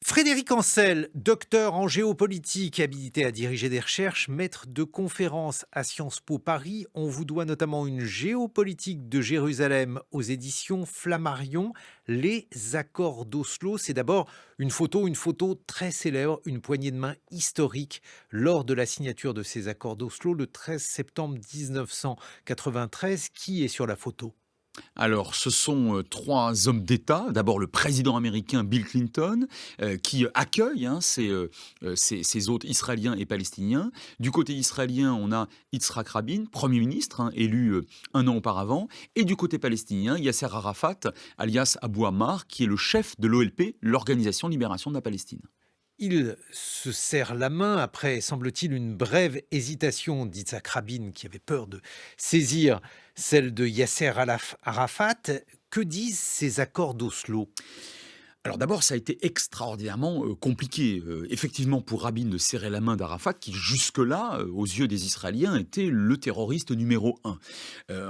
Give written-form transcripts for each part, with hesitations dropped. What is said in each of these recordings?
Frédéric Ancel, docteur en géopolitique, habilité à diriger des recherches, maître de conférences à Sciences Po Paris. On vous doit notamment une géopolitique de Jérusalem aux éditions Flammarion. Les accords d'Oslo, c'est d'abord une photo très célèbre, une poignée de main historique lors de la signature de ces accords d'Oslo le 13 septembre 1993. Qui est sur la photo? Alors, ce sont 3 hommes d'État. D'abord, le président américain Bill Clinton, qui accueille, ces hôtes israéliens et palestiniens. Du côté israélien, on a Yitzhak Rabin, Premier ministre, élu, 1 an auparavant. Et du côté palestinien, Yasser Arafat, alias Abou Ammar, qui est le chef de l'OLP, l'Organisation de libération de la Palestine. Il se serre la main après, semble-t-il, une brève hésitation d'Yitzhak Rabin qui avait peur de saisir celle de Yasser Arafat. Que disent ces accords d'Oslo? Alors d'abord, ça a été extraordinairement, compliqué, effectivement pour Rabin de serrer la main d'Arafat qui jusque-là, aux yeux des Israéliens, était le terroriste numéro un.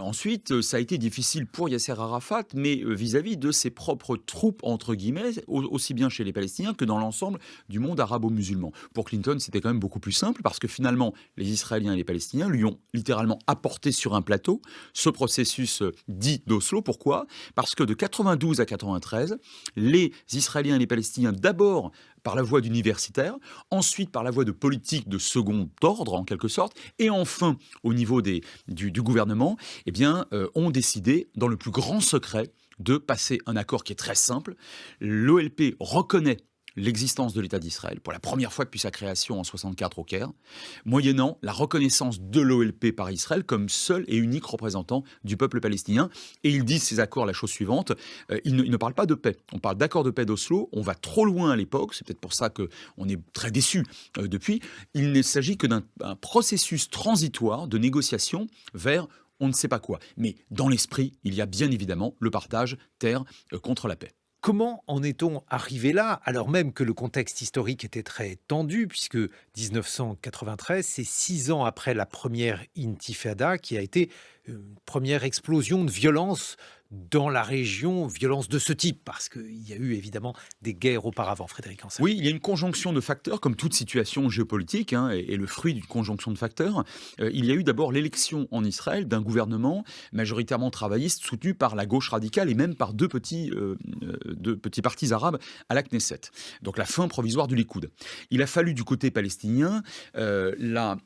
Ensuite, ça a été difficile pour Yasser Arafat, mais vis-à-vis de ses propres «troupes» entre guillemets, aussi bien chez les Palestiniens que dans l'ensemble du monde arabo-musulman. Pour Clinton, c'était quand même beaucoup plus simple parce que finalement, les Israéliens et les Palestiniens lui ont littéralement apporté sur un plateau ce processus, dit d'Oslo. Pourquoi? Parce que de 92 à 93, les Israéliens et les Palestiniens, d'abord par la voie d'universitaires, ensuite par la voie de politiques de second ordre, en quelque sorte, et enfin, au niveau du gouvernement, ont décidé, dans le plus grand secret, de passer un accord qui est très simple. L'OLP reconnaît l'existence de l'État d'Israël pour la première fois depuis sa création en 64 au Caire, moyennant la reconnaissance de l'OLP par Israël comme seul et unique représentant du peuple palestinien. Et ils disent ces accords la chose suivante, ils ne parlent pas de paix, on parle d'accord de paix d'Oslo, on va trop loin à l'époque, c'est peut-être pour ça qu'on est très déçus depuis. Il ne s'agit que d'un processus transitoire de négociation vers on ne sait pas quoi. Mais dans l'esprit, il y a bien évidemment le partage terre contre la paix. Comment en est-on arrivé là, alors même que le contexte historique était très tendu, puisque 1993, c'est 6 ans après la première intifada, qui a été une première explosion de violence dans la région, violence de ce type, parce qu'il y a eu évidemment des guerres auparavant, Frédéric Ancel. Oui, il y a une conjonction de facteurs, comme toute situation géopolitique, est le fruit d'une conjonction de facteurs. Il y a eu d'abord l'élection en Israël d'un gouvernement majoritairement travailliste soutenu par la gauche radicale et même par deux petits partis arabes à la Knesset. Donc la fin provisoire du Likoud. Il a fallu du côté palestinien la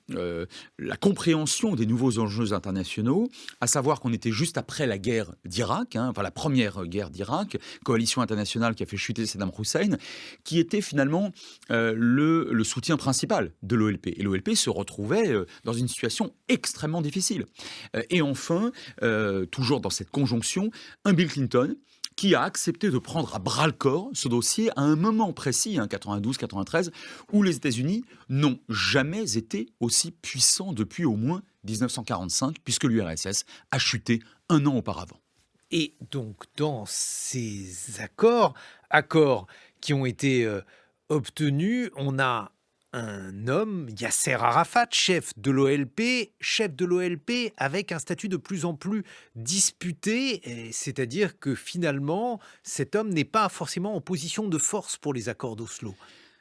compréhension des nouveaux enjeux internationaux, à savoir qu'on était juste après la guerre d'Irak, enfin la première guerre d'Irak, coalition internationale qui a fait chuter Saddam Hussein, qui était finalement le soutien principal de l'OLP. Et l'OLP se retrouvait dans une situation extrêmement difficile. Et enfin, toujours dans cette conjonction, un Bill Clinton qui a accepté de prendre à bras-le-corps ce dossier à un moment précis, 92-93, où les États-Unis n'ont jamais été aussi puissants depuis au moins 1945, puisque l'URSS a chuté 1 an auparavant. Et donc, dans ces accords qui ont été obtenus, on a un homme, Yasser Arafat, chef de l'OLP avec un statut de plus en plus disputé, c'est-à-dire que finalement, cet homme n'est pas forcément en position de force pour les accords d'Oslo.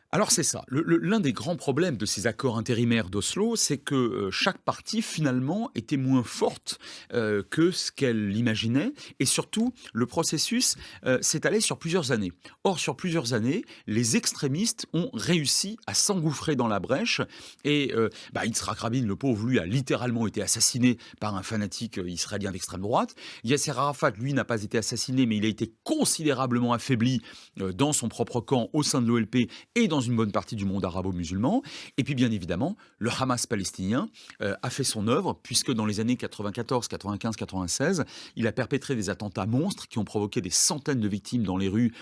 Alors c'est ça. L'un des grands problèmes de ces accords intérimaires d'Oslo, c'est que chaque partie finalement était moins forte que ce qu'elle imaginait, et surtout le processus s'est allé sur plusieurs années. Or sur plusieurs années, les extrémistes ont réussi à s'engouffrer dans la brèche, et Yitzhak Rabin, le pauvre, lui, a littéralement été assassiné par un fanatique israélien d'extrême droite. Yasser Arafat, lui, n'a pas été assassiné, mais il a été considérablement affaibli dans son propre camp au sein de l'OLP et dans une bonne partie du monde arabo-musulman. Et puis bien évidemment, le Hamas palestinien a fait son œuvre, puisque dans les années 94, 95, 96, il a perpétré des attentats monstres qui ont provoqué des centaines de victimes dans les rues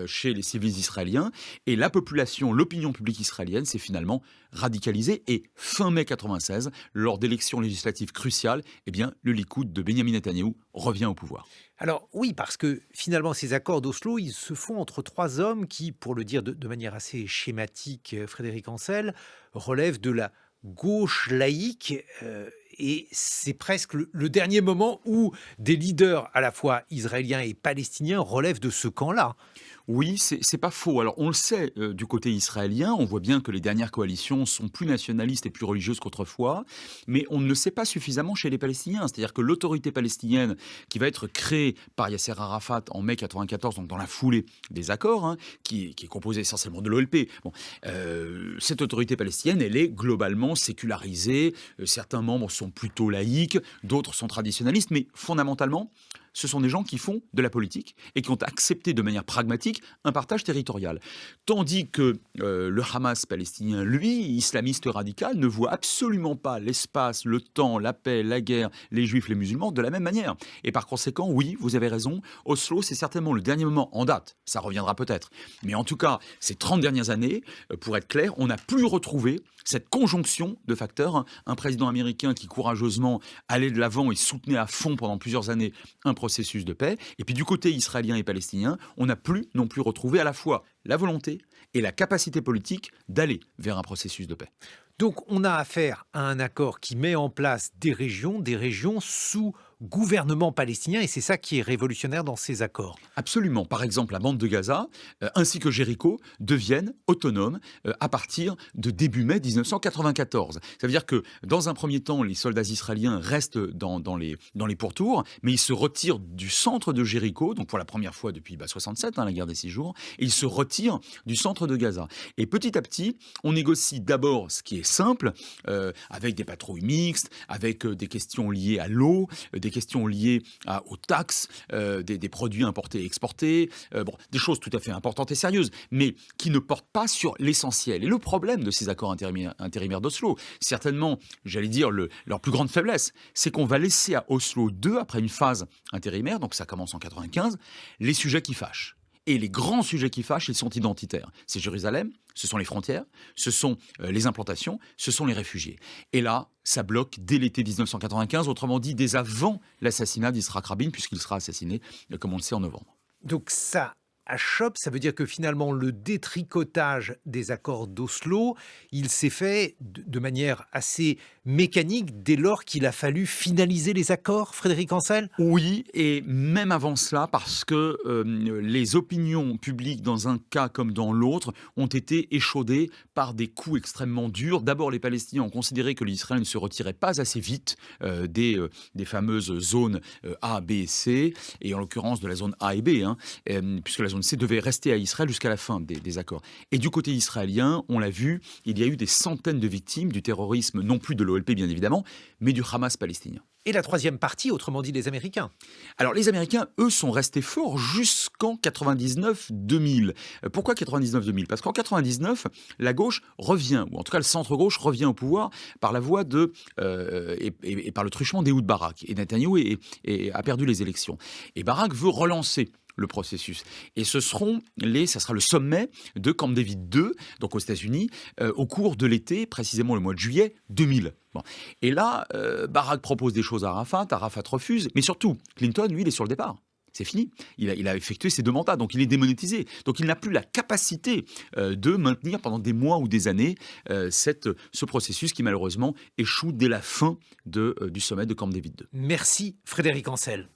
chez les civils israéliens. Et la population, l'opinion publique israélienne s'est finalement radicalisée. Et fin mai 96, lors d'élections législatives cruciales, le Likoud de Benyamin Netanyahou revient au pouvoir. Alors oui, parce que finalement, ces accords d'Oslo, ils se font entre 3 hommes qui, pour le dire de manière assez schématique, Frédéric Ancel, relèvent de la gauche laïque. Et c'est presque le dernier moment où des leaders à la fois israéliens et palestiniens relèvent de ce camp-là. Oui, c'est pas faux. Alors, on le sait du côté israélien, on voit bien que les dernières coalitions sont plus nationalistes et plus religieuses qu'autrefois, mais on ne le sait pas suffisamment chez les Palestiniens. C'est-à-dire que l'autorité palestinienne qui va être créée par Yasser Arafat en mai 94, donc dans la foulée des accords, hein, qui est composée essentiellement de l'OLP, bon, cette autorité palestinienne, elle est globalement sécularisée. Certains membres sont plutôt laïques, d'autres sont traditionnalistes, mais fondamentalement, ce sont des gens qui font de la politique et qui ont accepté de manière pragmatique un partage territorial. Tandis que le Hamas palestinien, lui, islamiste radical, ne voit absolument pas l'espace, le temps, la paix, la guerre, les juifs, les musulmans de la même manière. Et par conséquent, oui, vous avez raison, Oslo, c'est certainement le dernier moment en date, ça reviendra peut-être. Mais en tout cas, ces 30 dernières années, pour être clair, on n'a plus retrouvé cette conjonction de facteurs. Un président américain qui courageusement allait de l'avant et soutenait à fond pendant plusieurs années un processus de paix. Et puis du côté israélien et palestinien, on n'a plus non plus retrouvé à la fois la volonté et la capacité politique d'aller vers un processus de paix. Donc on a affaire à un accord qui met en place des régions sous gouvernement palestinien, et c'est ça qui est révolutionnaire dans ces accords. Absolument. Par exemple, la bande de Gaza, ainsi que Jéricho, deviennent autonomes à partir de début mai 1994. Ça veut dire que, dans un premier temps, les soldats israéliens restent dans les pourtours, mais ils se retirent du centre de Jéricho, donc pour la première fois depuis 67, la guerre des 6 jours, et ils se retirent du centre de Gaza. Et petit à petit, on négocie d'abord ce qui est simple, avec des patrouilles mixtes, avec des questions liées à l'eau, des questions liées aux taxes, des produits importés et exportés, des choses tout à fait importantes et sérieuses, mais qui ne portent pas sur l'essentiel. Et le problème de ces accords intérimaires d'Oslo, certainement, j'allais dire, leur plus grande faiblesse, c'est qu'on va laisser à Oslo 2, après une phase intérimaire, donc ça commence en 95, les sujets qui fâchent. Et les grands sujets qui fâchent, ils sont identitaires. C'est Jérusalem, ce sont les frontières, ce sont les implantations, ce sont les réfugiés. Et là, ça bloque dès l'été 1995, autrement dit, dès avant l'assassinat d'Yitzhak Rabin, puisqu'il sera assassiné, comme on le sait, en novembre. Donc ça achoppe, ça veut dire que finalement le détricotage des accords d'Oslo, il s'est fait de manière assez mécanique dès lors qu'il a fallu finaliser les accords, Frédéric Ancel ? Oui, et même avant cela, parce que les opinions publiques, dans un cas comme dans l'autre, ont été échaudées par des coups extrêmement durs. D'abord, les Palestiniens ont considéré que l'Israël ne se retirait pas assez vite des fameuses zones A, B et C, et en l'occurrence de la zone A et B, puisque la zone C devait rester à Israël jusqu'à la fin des accords. Et du côté israélien, on l'a vu, il y a eu des centaines de victimes du terrorisme, non plus de l'OLP bien évidemment, mais du Hamas palestinien. Et la troisième partie, autrement dit les Américains. Alors les Américains, eux, sont restés forts jusqu'en 99-2000. Pourquoi 99-2000 ? Parce qu'en 99, la gauche revient, ou en tout cas le centre-gauche revient au pouvoir par la voie et par le truchement d'Ehud Barak. Et Netanyahou a perdu les élections. Et Barak veut relancer le processus. Et ça sera le sommet de Camp David II, donc aux États-Unis, au cours de l'été, précisément le mois de juillet 2000. Bon. Et là, Barak propose des choses à Arafat refuse, mais surtout, Clinton, lui, il est sur le départ. C'est fini. Il a effectué ses 2 mandats, donc il est démonétisé. Donc il n'a plus la capacité de maintenir pendant des mois ou des années ce processus qui malheureusement échoue dès la fin du sommet de Camp David II. Merci Frédéric Ancel.